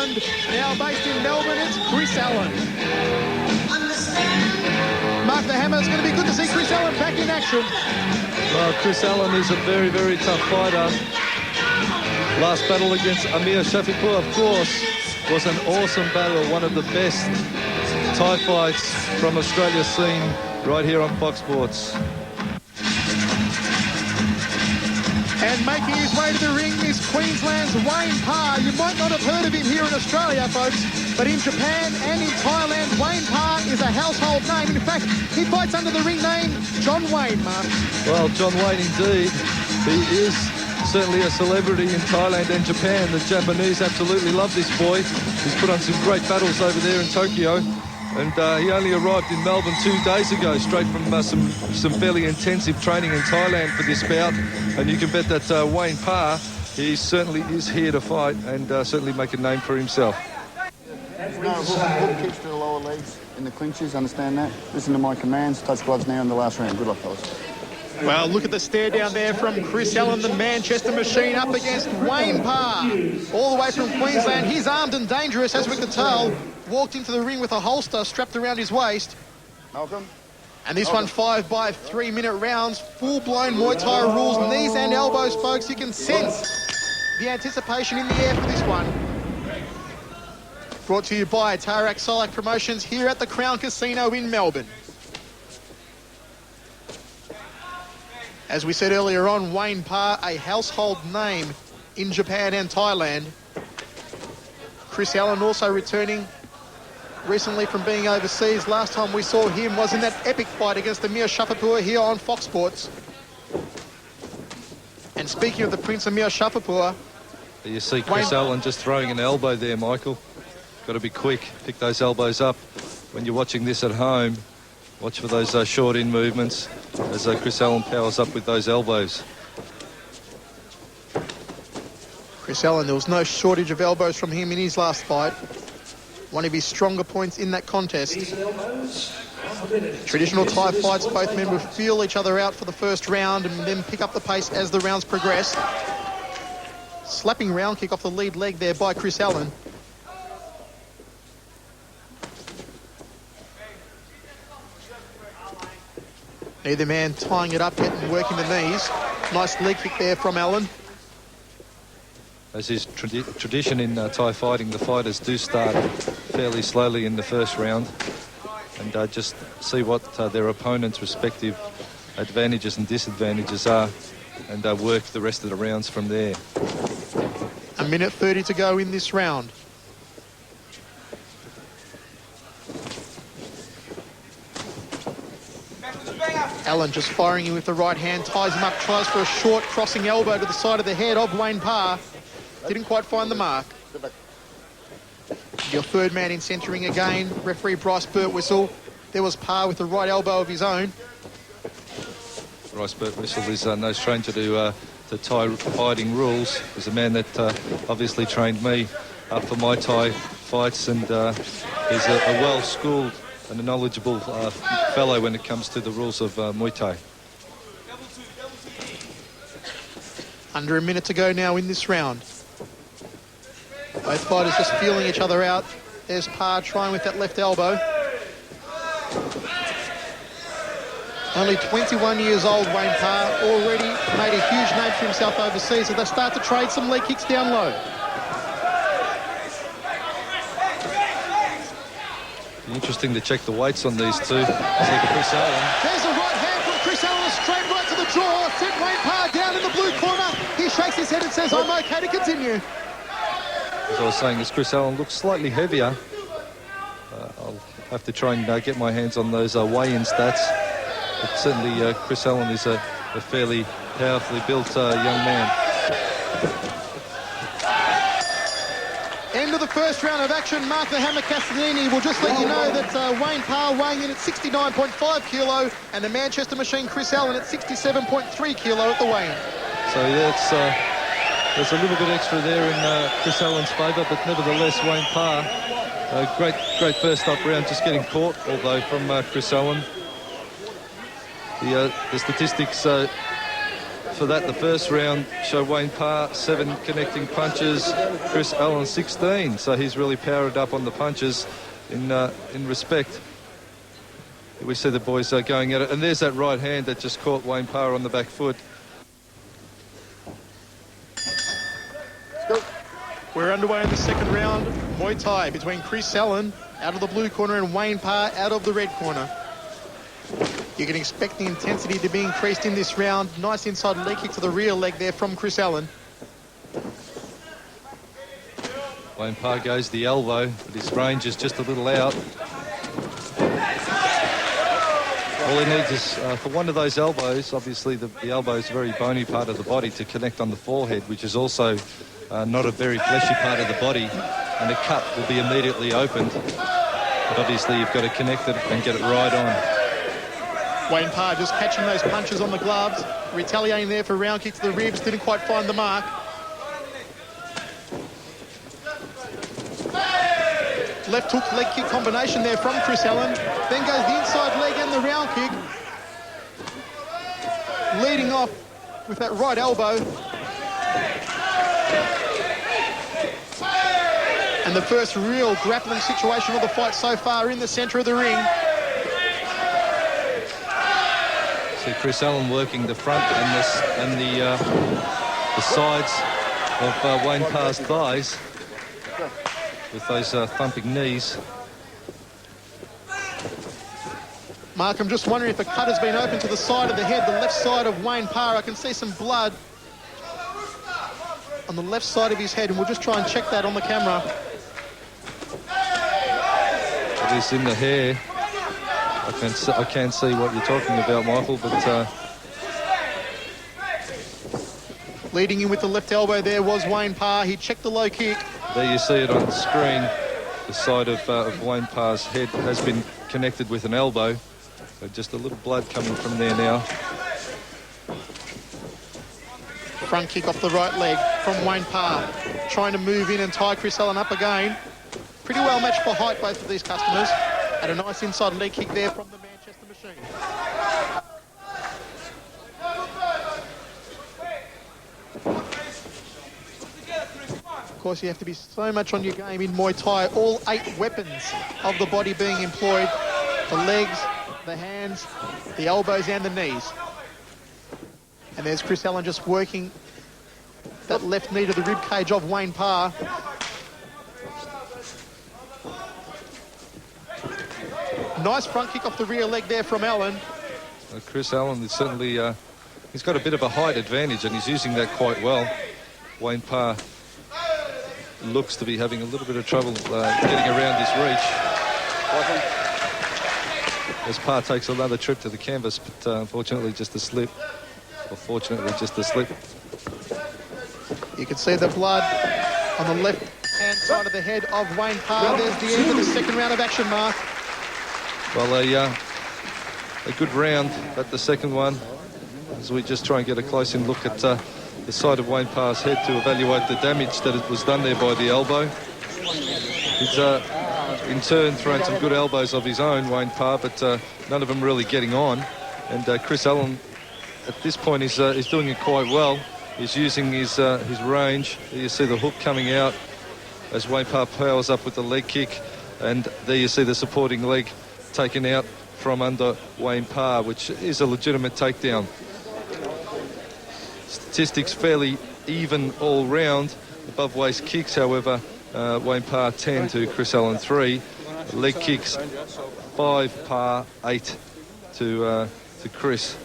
England. Now based in Melbourne, it's Chris Allen. Mark the Hammer, it's going to be good to see Chris Allen back in action. Well, Chris Allen is a very, very tough fighter. Last battle against Amir Shafiqur, of course, was an awesome battle, one of the best Thai fights from Australia's scene right here on Fox Sports. And making his way to the ring is Queensland's Wayne Parr. You might not have heard of him here in Australia, folks, but in Japan and in Thailand, Wayne Parr is a household name. In fact, he fights under the ring name John Wayne, Mark. Well, John Wayne indeed. He is certainly a celebrity in Thailand and Japan. The Japanese absolutely love this boy. He's put on some great battles over there in Tokyo. And he only arrived in Melbourne 2 days ago, straight from some fairly intensive training in Thailand for this bout. And you can bet that Wayne Parr, he certainly is here to fight and certainly make a name for himself. No, hook kicks to the lower legs in the clinches, understand that? Listen to my commands, touch gloves now in the last round. Good luck, fellas. Well, look at the stare down there from Chris Allen, the Manchester Machine, up against Wayne Parr. All the way from Queensland. He's armed and dangerous, as we can tell. Walked into the ring with a holster strapped around his waist. Malcolm. And this one 5 by 3 minute rounds. Full-blown Muay Thai rules, knees and elbows, folks. You can sense the anticipation in the air for this one. Brought to you by Tarak Solak Promotions here at the Crown Casino in Melbourne. As we said earlier on, Wayne Parr, a household name in Japan and Thailand. Chris Allen also returning recently from being overseas. Last time we saw him was in that epic fight against Amir Shafiqur here on Fox Sports. And speaking of the Prince Amir Shafiqur, you see Chris Allen just throwing an elbow there, Michael. Got to be quick, pick those elbows up. When you're watching this at home, watch for those short in movements as Chris Allen powers up with those elbows. Chris Allen, there was no shortage of elbows from him in his last fight. One of his stronger points in that contest. Traditional Thai fights, both men would feel each other out for the first round and then pick up the pace as the rounds progress. Slapping round kick off the lead leg there by Chris Allen. Neither man tying it up yet and working the knees. Nice leg kick there from Allen. As is tradition in Thai fighting, the fighters do start fairly slowly in the first round and just see what their opponent's respective advantages and disadvantages are and work the rest of the rounds from there. 1:30 to go in this round. Allen just firing him with the right hand, ties him up, tries for a short crossing elbow to the side of the head of Wayne Parr. Didn't quite find the mark. Your third man in centering again. Referee Bryce Burt whistle. There was Parr with the right elbow of his own. Bryce Burt whistle is no stranger to Thai fighting rules. He's a man that obviously trained me up for my Thai fights and is a well-schooled and a knowledgeable fellow when it comes to the rules of Muay Thai. Under a minute to go now in this round. Both fighters just feeling each other out. There's Parr trying with that left elbow. Only 21 years old, Wayne Parr, already made a huge name for himself overseas, so they start to trade some leg kicks down low. Interesting to check the weights on these two. Chris Allen. There's a right hand from Chris Allen, straight right to the jaw. Sent Wayne Parr down in the blue corner. He shakes his head and says, I'm okay to continue. As I was saying, as Chris Allen looks slightly heavier, I'll have to try and get my hands on those weigh-in stats. But certainly Chris Allen is a fairly powerfully built young man. End of the first round of action. Mark the Hammer Castellini will just let you know that Wayne Parr weighing in at 69.5 kilo and the Manchester Machine Chris Allen at 67.3 kilo at the weigh-in. So that's there's a little bit extra there in Chris Allen's favour, but nevertheless Wayne Parr, great first up round, just getting caught, although from Chris Allen. The statistics for that the first round. Show Wayne Parr 7 connecting punches, Chris Allen 16. So he's really powered up on the punches in respect. We see the boys going at it, and there's that right hand that just caught Wayne Parr on the back foot. We're underway in the second round. Muay Thai between Chris Allen out of the blue corner and Wayne Parr out of the red corner. You can expect the intensity to be increased in this round. Nice inside leg kick to the rear leg there from Chris Allen. Wayne Parr goes the elbow, but his range is just a little out. All he needs is, for one of those elbows, obviously the elbow is a very bony part of the body, to connect on the forehead, which is also not a very fleshy part of the body, and the cut will be immediately opened. But obviously you've got to connect it and get it right on. Wayne Parr just catching those punches on the gloves, retaliating there for a round kick to the ribs, didn't quite find the mark. Left hook leg kick combination there from Chris Allen. Then goes the inside leg and the round kick. Leading off with that right elbow. And the first real grappling situation of the fight so far in the centre of the ring. See Chris Allen working the front and the sides of Wayne Parr's thighs with those thumping knees. Mark, I'm just wondering if a cut has been opened to the side of the head, the left side of Wayne Parr. I can see some blood on the left side of his head, and we'll just try and check that on the camera. It is in the hair. I can't see what you're talking about, Michael, but... Leading in with the left elbow there was Wayne Parr. He checked the low kick. There you see it on the screen. The side of Wayne Parr's head has been connected with an elbow. So just a little blood coming from there now. Front kick off the right leg from Wayne Parr. Trying to move in and tie Chris Allen up again. Pretty well matched for height, both of these customers. And a nice inside leg kick there from the Manchester Machine. Of course, you have to be so much on your game in Muay Thai. All 8 weapons of the body being employed. The legs, the hands, the elbows and the knees. And there's Chris Allen just working that left knee to the rib cage of Wayne Parr. Nice front kick off the rear leg there from Allen. Chris Allen is certainly, he's got a bit of a height advantage and he's using that quite well. Wayne Parr looks to be having a little bit of trouble getting around his reach. As Parr takes another trip to the canvas, but unfortunately just a slip. Or fortunately just a slip. You can see the blood on the left-hand side of the head of Wayne Parr. There's the end of the second round of action, Mark. Well, a good round at the second one, as we just try and get a close-in look at the side of Wayne Parr's head to evaluate the damage that it was done there by the elbow. He's in turn thrown some good elbows of his own, Wayne Parr, but none of them really getting on. And Chris Allen, at this point, is doing it quite well. He's using his range. There you see the hook coming out as Wayne Parr powers up with the leg kick, and there you see the supporting leg taken out from under Wayne Parr, which is a legitimate takedown. Statistics fairly even all round. Above waist kicks, however, Wayne Parr 10 to Chris Allen 3. Leg kicks 5 Parr, 8 to Chris.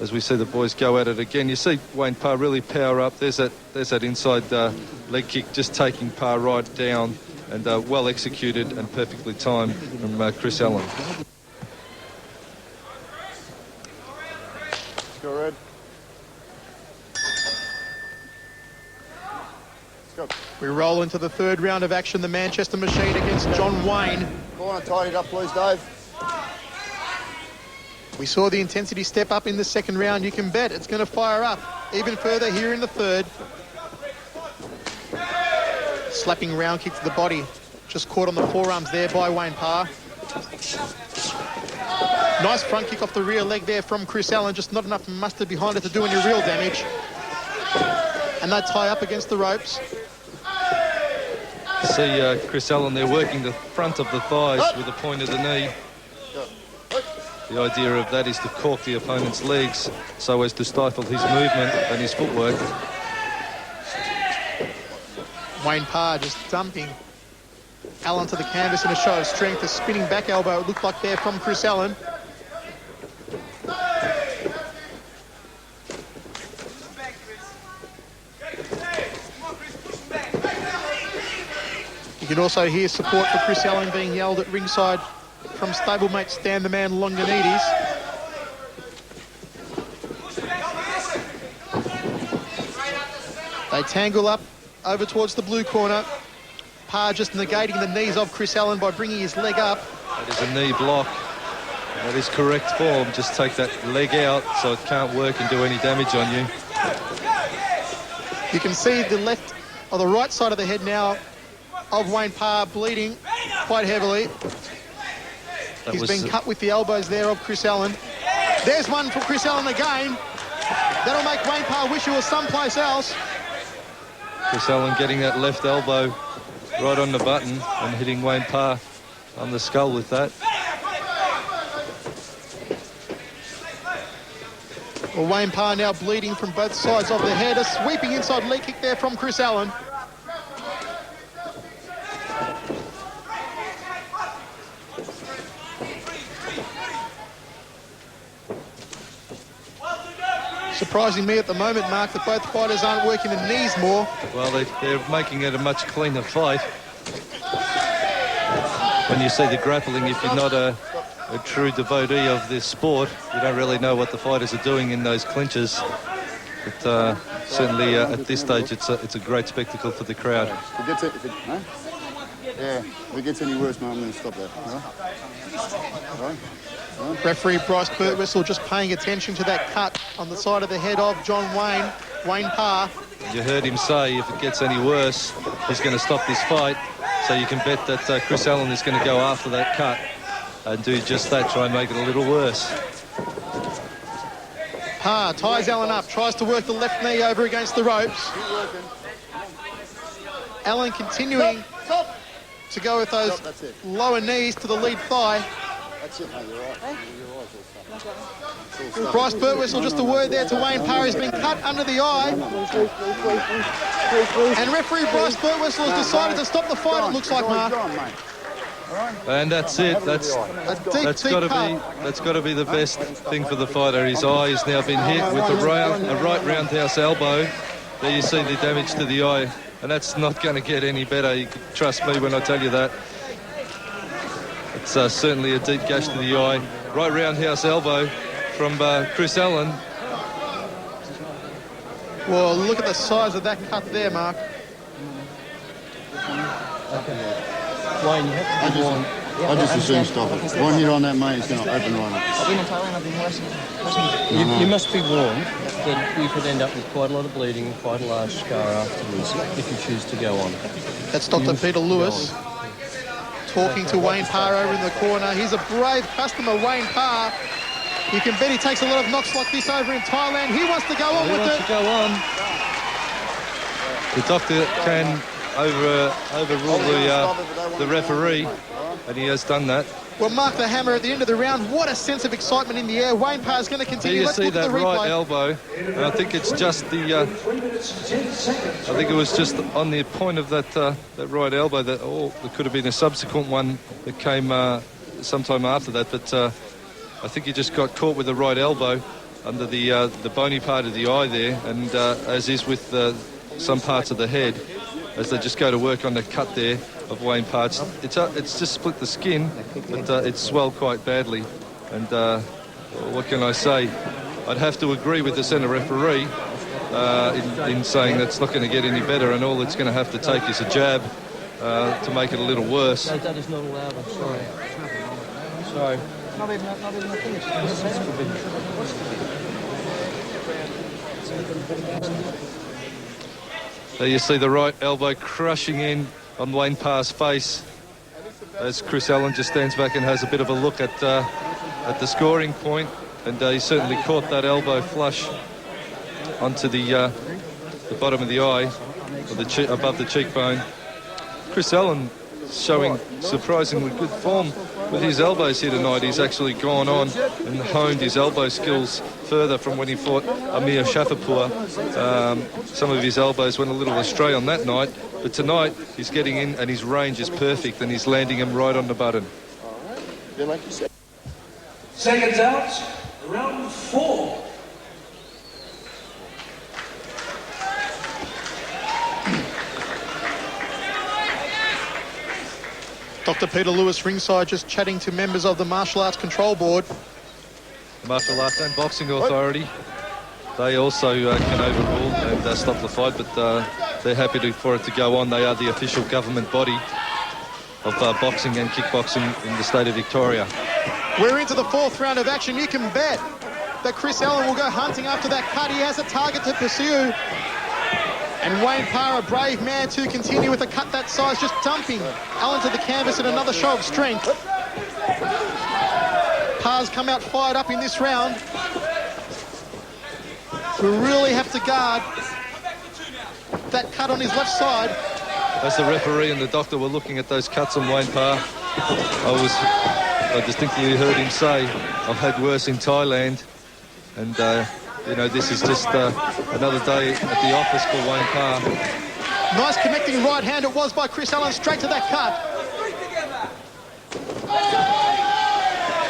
As we see the boys go at it again, you see Wayne Parr really power up. There's that inside leg kick just taking Parr right down, and well executed and perfectly timed from Chris Allen. Go, Red. Let's go. We roll into the third round of action. The Manchester Machine against John Wayne. Corner, tidy it up, please, Dave. We saw the intensity step up in the second round. You can bet it's going to fire up even further here in the third. Slapping round kick to the body. Just caught on the forearms there by Wayne Parr. Nice front kick off the rear leg there from Chris Allen, just not enough mustard behind it to do any real damage. And they tie up against the ropes. See Chris Allen there working the front of the thighs with the point of the knee. The idea of that is to cork the opponent's legs so as to stifle his movement and his footwork. Wayne Parr just dumping Allen to the canvas in a show of strength. A spinning back elbow, it looked like there from Chris Allen. You can also hear support for Chris Allen being yelled at ringside from stablemate Stan the Man Longanides. They tangle up over towards the blue corner. Parr just negating the knees of Chris Allen by bringing his leg up. That is a knee block. That is correct form. Just take that leg out so it can't work and do any damage on you. You can see the left or the right side of the head now of Wayne Parr bleeding quite heavily. He's been cut with the elbows there of Chris Allen. There's one from Chris Allen again. That'll make Wayne Parr wish he was someplace else. Chris Allen getting that left elbow right on the button and hitting Wayne Parr on the skull with that. Well, Wayne Parr now bleeding from both sides of the head. A sweeping inside leg kick there from Chris Allen. Surprising me at the moment, Mark, that both fighters aren't working the knees more. Well, they're making it a much cleaner fight. When you see the grappling, if you're not a true devotee of this sport, you don't really know what the fighters are doing in those clinches. But certainly at this stage, it's a great spectacle for the crowd. If it gets any worse, man, I'm going to stop that. All right? Referee Bryce Birtwhistle just paying attention to that cut on the side of the head of Wayne Parr. You heard him say if it gets any worse, he's going to stop this fight. So you can bet that Chris Allen is going to go after that cut and do just that, try and make it a little worse. Parr ties Allen up, tries to work the left knee over against the ropes. Allen continuing to go with those lower knees to the lead thigh. That's it, mate, you're right. Bryce Birtwhistle, just a word there to Wayne Parr. He's been cut under the eye. And referee Bryce Birtwhistle has decided to stop the fight, it looks like, Mark. And that's it. That's got to be the best thing for the fighter. His eye has now been hit with a right roundhouse elbow. There you see the damage to the eye, and that's not going to get any better. You can trust me when I tell you that. It's certainly a deep gash to the eye. Right roundhouse elbow from Chris Allen. Well, look at the size of that cut there, Mark. Wayne, you have to be warned. I just assume stop it. One hit on that, mate, it's going to open right up. I've been in Thailand, I've been wrestling. You must be warned that you could end up with quite a lot of bleeding and quite a large scar afterwards if you choose to go on. That's Dr. Peter Lewis talking to Wayne Parr over in the corner. He's a brave customer, Wayne Parr. You can bet he takes a lot of knocks like this over in Thailand. He wants to go on with it. To go on. The doctor can overrule the referee, and he has done that. Well, Mark the Hammer at the end of the round. What a sense of excitement in the air. Wayne Parr is going to continue. You Let's see look at that the replay. right elbow, and I think it's just the. I think it was just on the point of that right elbow that. Oh, there could have been a subsequent one that came sometime after that, but I think he just got caught with the right elbow under the bony part of the eye there, and as is with some parts of the head, as they just go to work on the cut there of Wayne Parr. It's just split the skin, but it's swelled quite badly. And what can I say? I'd have to agree with the centre referee in saying that's not going to get any better, and all it's going to have to take is a jab to make it a little worse. No, that is not allowed, I'm sorry. Sorry. Not even a finish. That's forbidden. There you see the right elbow crushing in on Wayne Parr's face as Chris Allen just stands back and has a bit of a look at at the scoring point, and he certainly caught that elbow flush onto the bottom of the eye, or above the cheekbone. Chris Allen showing surprisingly good form with his elbows here tonight. He's actually gone on and honed his elbow skills further from when he fought Amir Shafirpour. Some of his elbows went a little astray on that night, but tonight he's getting in and his range is perfect and he's landing him right on the button. Seconds out, round 4. Dr. Peter Lewis ringside just chatting to members of the Martial Arts Control Board. The Martial Arts and Boxing Authority, they also can overrule and stop the fight, but they're happy for it to go on. They are the official government body of boxing and kickboxing in the state of Victoria. We're into the 4th round of action. You can bet that Chris Allen will go hunting after that cut. He has a target to pursue. And Wayne Parr, a brave man to continue with a cut that size, just dumping Allen to the canvas in another show of strength. Parr's come out fired up in this round. We really have to guard that cut on his left side. As the referee and the doctor were looking at those cuts on Wayne Parr, I distinctly heard him say, I've had worse in Thailand, and you know, this is just another day at the office for Wayne Parr. Nice connecting right hand it was by Chris Allen, straight to that cut.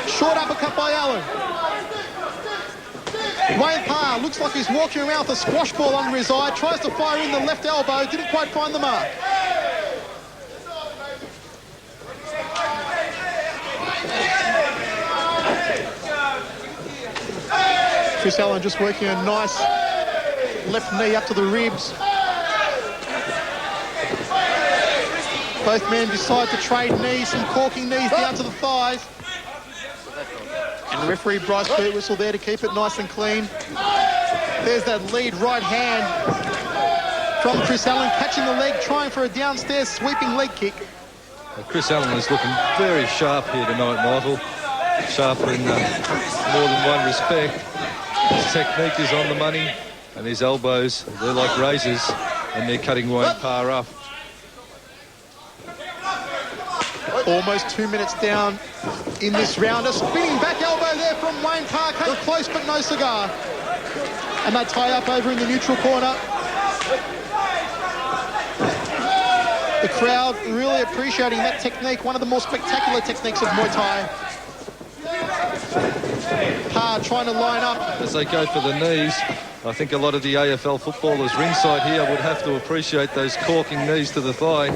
Short uppercut by Allen. Wayne Parr looks like he's walking around with a squash ball under his eye, tries to fire in the left elbow, didn't quite find the mark. Chris Allen just working a nice left knee up to the ribs. Both men decide to trade knees, some corking knees down to the thighs. And referee Bryce Birtwhistle there to keep it nice and clean. There's that lead right hand from Chris Allen, catching the leg, trying for a downstairs sweeping leg kick. Chris Allen is looking very sharp here tonight, Michael. Sharp in more than one respect. His technique is on the money, and his elbows, they're like razors, and they're cutting Wayne Parr up. Almost 2 minutes down in this round. A spinning back elbow there from Wayne Parr, came close but no cigar. And they tie up over in the neutral corner. The crowd really appreciating that technique, one of the more spectacular techniques of Muay Thai. Parr trying to line up. As they go for the knees, I think a lot of the AFL footballers ringside here would have to appreciate those corking knees to the thigh.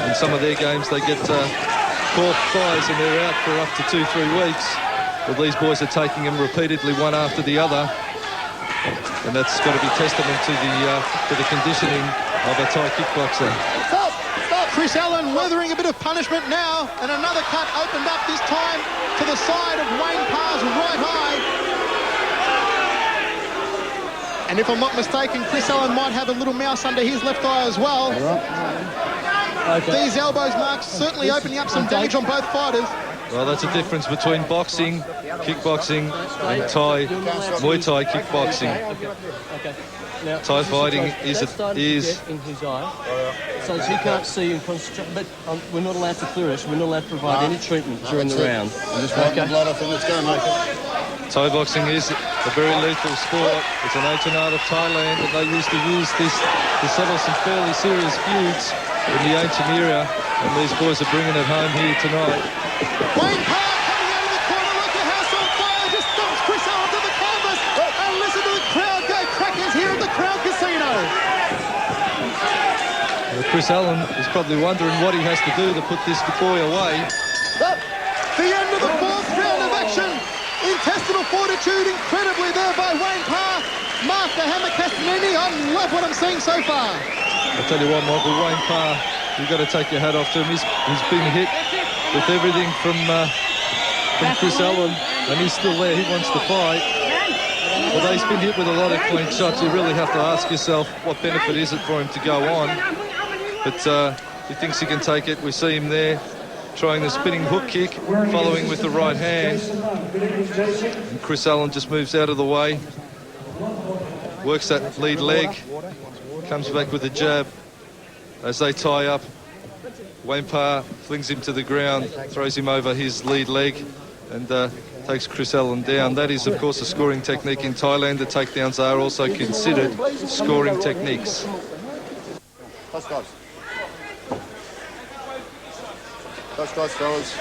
In some of their games, they get corked thighs and they're out for up to 2-3 weeks. Well, these boys are taking them repeatedly, one after the other. And that's got to be testament to the conditioning of a Thai kickboxer. Chris Allen weathering a bit of punishment now, and another cut opened up, this time to the side of Wayne Parr's right eye. And if I'm not mistaken, Chris Allen might have a little mouse under his left eye as well. Okay. These elbows, Mark, certainly opening up some damage on both fighters. Well, that's a difference between boxing, kickboxing, and Muay Thai kickboxing. Okay. Now, Thai fighting is in his eye, so he can't see and concentrate. But we're not allowed to clear it. We're not allowed to provide any treatment during the round. I'm just wiping the blood off him. Let's go, mate. Thai boxing is a very lethal sport. It's an ancient art of Thailand, and they used to use this to settle some fairly serious feuds in the ancient era, and these boys are bringing it home here tonight. Wayne Parr coming out of the corner like a house on fire, just dumps Chris Allen to the canvas, and listen to the crowd go crackers here at the Crown Casino. Well, Chris Allen is probably wondering what he has to do to put this boy away. The end of the 4th round of action. Intestinal fortitude incredibly there by Wayne Parr. Mark the Hammer Castanini, I love what I'm seeing so far. I'll tell you what, Michael, Wayne Parr, you've got to take your hat off to him. He's been hit with everything from Chris Allen, and he's still there. He wants to fight. Although he's been hit with a lot of clean shots, you really have to ask yourself what benefit is it for him to go on. But he thinks he can take it. We see him there trying the spinning hook kick, following with the right hand. And Chris Allen just moves out of the way, works that lead leg, comes back with a jab as they tie up. Wayne Parr flings him to the ground, throws him over his lead leg, and takes Chris Allen down. That is, of course, a scoring technique in Thailand. The takedowns are also considered scoring techniques. Touch guys. Touch guys, fellas.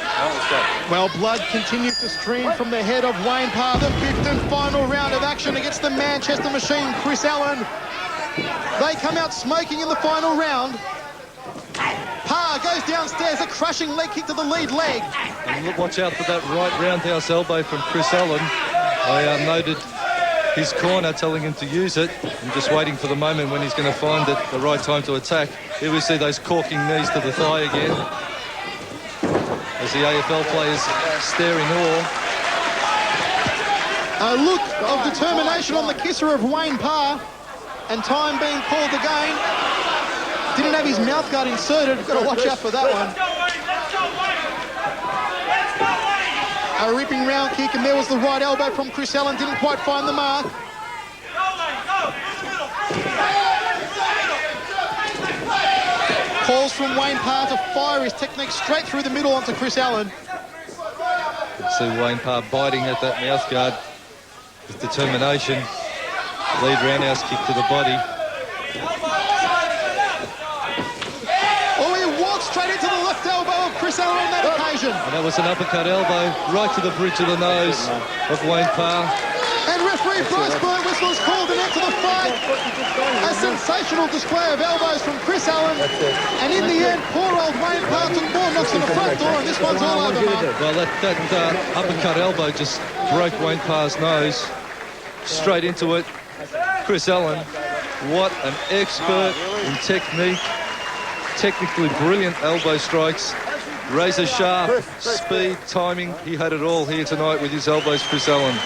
Well, blood continues to stream from the head of Wayne Parr. The fifth and final round of action against the Manchester Machine, Chris Allen. They come out smoking in the final round. Parr goes downstairs, a crushing leg kick to the lead leg. And watch out for that right roundhouse elbow from Chris Allen. I noted his corner telling him to use it. I'm just waiting for the moment when he's going to find it the right time to attack. Here we see those corking knees to the thigh again, as the AFL players stare in awe. A look of determination on the kisser of Wayne Parr, and time being called again. Didn't have his mouth guard inserted. Got to watch out for that one. A ripping round kick, and there was the right elbow from Chris Allen. Didn't quite find the mark. Calls from Wayne Parr to fire his technique straight through the middle onto Chris Allen. You can see Wayne Parr biting at that mouth guard with determination. Lead roundhouse kick to the body. Straight into the left elbow of Chris Allen on that occasion. And that was an uppercut elbow right to the bridge of the nose of Wayne Parr. And referee Bryce Burt whistle is called an end to the fight. A sensational display of elbows from Chris Allen. And in the end, poor old Wayne Parr took more knocks on the front door, and this one's all over, Mark. Well, that uppercut elbow just broke Wayne Parr's nose. Straight into it. Chris Allen, what an expert in technique. Technically brilliant elbow strikes, razor sharp, speed, timing. He had it all here tonight with his elbows, Chris Allen.